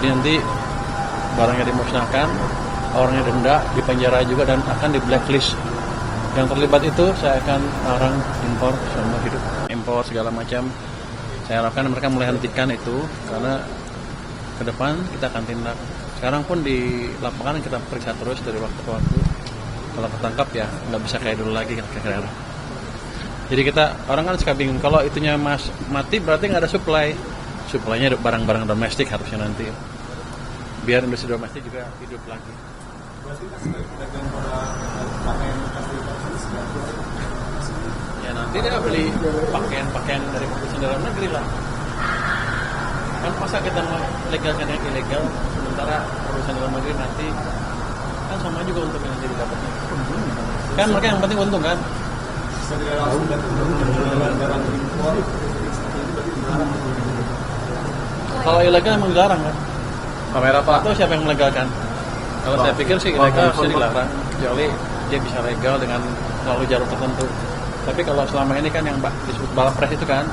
Jadi nanti barangnya dimusnahkan, orangnya denda, dipenjara juga, dan akan di blacklist. Yang terlibat itu saya akan larang impor seumur hidup, impor segala macam. Saya harapkan mereka mulai hentikan itu, karena ke depan kita akan tindak. Sekarang pun di lapangan kita periksa terus dari waktu ke waktu. Kalau ketangkap ya nggak bisa kayak dulu lagi kira-kira. Jadi kita orang kan suka bingung, kalau itunya mati berarti nggak ada supply. Supply-nya barang-barang domestik harusnya nanti. Biar industri domestik juga hidup lagi. Ya nanti dia beli pakaian dari produsen dalam negeri lah. Kan masa kita legalkan yang ilegal, sementara produsen dalam negeri nanti kan sama juga untuk yang jadi dapatnya. Kan mereka yang penting untung kan. Kalau ilegal emang dilarang kan? Kamera Pak. Atau siapa yang melegalkan? Kalau saya pikir sih ilegal harusnya dilarang, kecuali dia bisa legal dengan melalui jalur tertentu. Tapi kalau selama ini kan yang disebut balapres itu kan,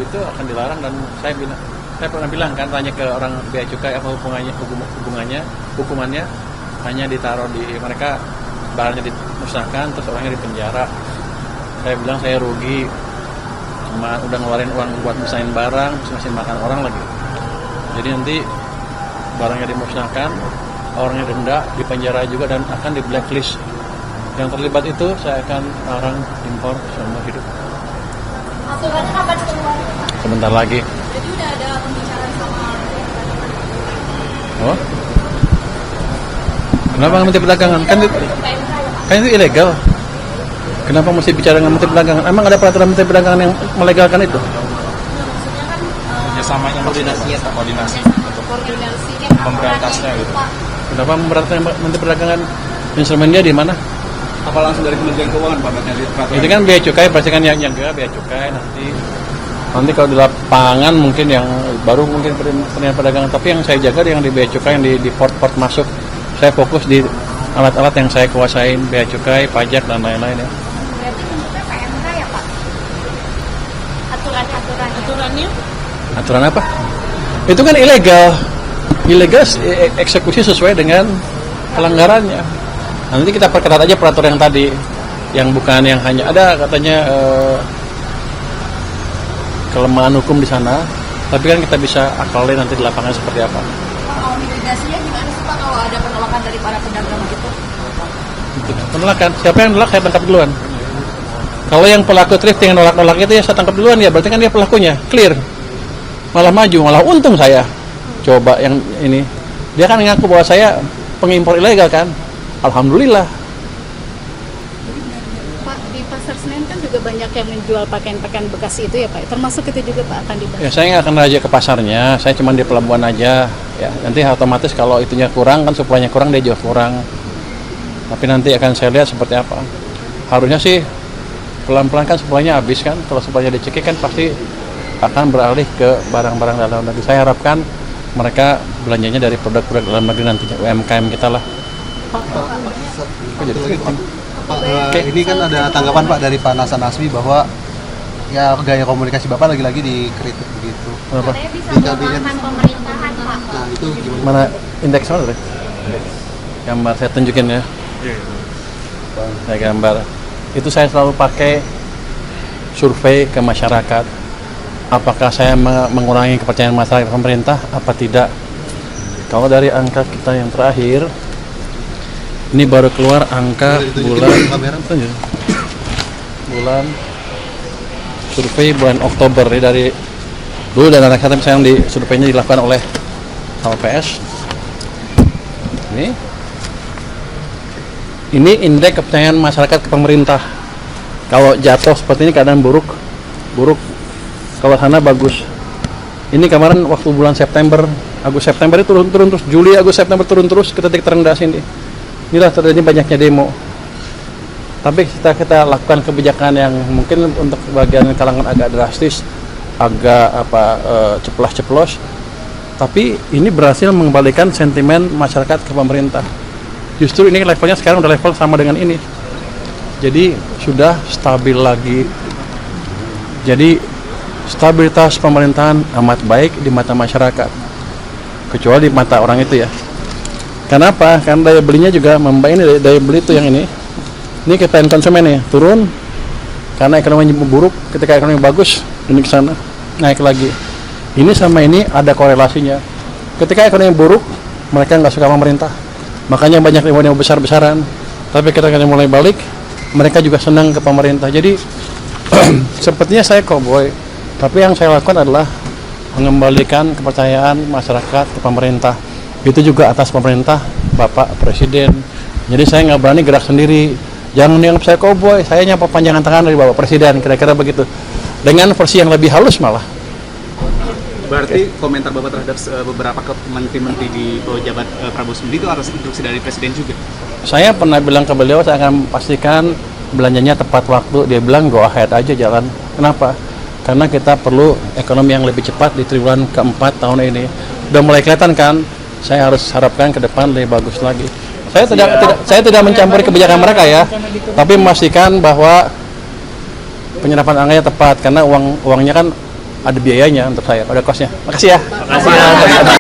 itu akan dilarang. Dan saya pernah bilang kan, tanya ke orang bea cukai apa hukumannya hanya ditaruh di mereka, barangnya dimusnahkan terus orangnya dipenjara. Saya bilang saya rugi, cuma udah ngeluarin uang buat misahin barang, ngasih makan orang lagi. Jadi nanti barangnya dimusnahkan, orangnya denda, dipenjara juga, dan akan di blacklist. Yang terlibat itu saya akan larang impor seumur hidup. Aturannya kapan keluar? Sebentar lagi. Jadi udah ada pembicaraan sama Oh? Kenapa Menteri Perdagangan? Kan itu ilegal. Kenapa mesti bicara dengan Menteri Perdagangan? Emang ada peraturan Menteri Perdagangan yang melegalkan itu? maksudnya kan Kerjasamanya koordinasinya koordinasinya memberantasnya gitu. Kenapa memberantas Menteri Perdagangan? Instrumen dia di mana? Apa langsung dari Kementerian Keuangan Pak? Itu kan bea cukai, pasti kan yang jaga bea cukai nanti kalau di lapangan mungkin yang baru mungkin Kementerian Perdagangan, tapi yang saya jaga yang di bea cukai, yang di port masuk. Saya fokus di alat-alat yang saya kuasain, bea cukai, pajak dan lain-lain ya. berarti bentuknya PMK ya Pak? Aturannya? Aturan apa? Itu kan ilegal eksekusi sesuai dengan pelanggarannya. Nanti kita perketat aja peraturan yang tadi, yang bukan yang hanya ada katanya kelemahan hukum di sana, tapi kan kita bisa akalin nanti di lapangan seperti apa. Kalau mitigasinya gimana sih Pak kalau ada penolakan dari para pedagang gitu? Penolakan, siapa yang nolak saya tangkap duluan. Kalau yang pelaku thrifting yang nolak-nolak itu ya saya tangkap duluan ya, berarti kan dia pelakunya, clear. Malah maju, malah untung saya. Coba yang ini, dia kan ngaku bahwa saya pengimpor ilegal kan. Alhamdulillah. Pak, di Pasar Senen kan juga banyak yang menjual pakaian-pakaian bekas itu ya Pak. Termasuk itu juga Pak akan dibahas. Ya saya nggak akan raja ke pasarnya, saya cuma di pelabuhan aja. Ya nanti otomatis kalau itunya kurang kan, suplainya kurang, dia jual kurang. Tapi nanti akan saya lihat seperti apa. Harusnya sih pelan-pelan kan suplainya habis kan. Kalau suplainya dicekik kan pasti akan beralih ke barang-barang dalam negeri. Saya harapkan mereka belanjanya dari produk-produk dalam negeri nantinya, UMKM kita lah. Ini kan ada tanggapan Pak dari Pak Nasan Asmi bahwa ya gaya komunikasi Bapak lagi-lagi dikritik begitu. Kenapa? Katanya bisa melemahkan pemerintahan Pak. Nah itu gimana? Mana indeks mana tadi? Gambar saya tunjukin ya. Saya gambar. Itu saya selalu pakai survei ke masyarakat. Apakah saya mengurangi kepercayaan masyarakat pemerintah? Apa tidak? Kalau dari angka kita yang terakhir, ini baru keluar angka bulan survei bulan Oktober ya, dari dulu dan anak saya yang di surveinya dilakukan oleh LPS. Ini indeks kepercayaan masyarakat ke pemerintah. Kalau jatuh seperti ini keadaan buruk. Kalau sana bagus. Ini kemarin waktu bulan September, Agustus September itu turun terus, Juli Agustus September turun terus ke titik terendah sini. Inilah terjadi banyaknya demo. Tapi kita lakukan kebijakan yang mungkin untuk bagian kalangan agak drastis, agak ceplos. Tapi ini berhasil mengembalikan sentimen masyarakat ke pemerintah. Justru ini levelnya sekarang udah level sama dengan ini. Jadi sudah stabil lagi. Jadi stabilitas pemerintahan amat baik di mata masyarakat. kecuali di mata orang itu ya. Kenapa? Karena daya belinya juga ini daya beli itu yang ini kita konsumen nih turun karena ekonomi buruk. Ketika ekonomi bagus ini ke sana naik lagi. Ini sama ini ada korelasinya. Ketika ekonomi buruk mereka nggak suka pemerintah, makanya banyak demo besar-besaran. Tapi ketika mulai balik mereka juga senang ke pemerintah. Jadi sepertinya saya cowboy, tapi yang saya lakukan adalah mengembalikan kepercayaan masyarakat ke pemerintah. Itu juga atas pemerintah Bapak Presiden. Jadi saya nggak berani gerak sendiri. Jangan dianggap saya cowboy, saya nyapa panjangan tangan dari Bapak Presiden, kira-kira begitu. Dengan versi yang lebih halus malah. Berarti komentar Bapak terhadap beberapa menteri-menteri di bawah jabat Prabowo Subianto itu atas instruksi dari Presiden juga? Saya pernah bilang ke beliau, saya akan pastikan belanjanya tepat waktu. Dia bilang go ahead aja jalan. Kenapa? Karena kita perlu ekonomi yang lebih cepat di triwulan keempat tahun ini. Udah mulai kelihatan kan? Saya harus harapkan ke depan lebih bagus lagi. Saya tidak mencampuri kebijakan mereka ya, tapi memastikan bahwa penyerapan anggarannya tepat karena uangnya kan ada biayanya untuk saya, ada kosnya. Makasih ya. Makasih.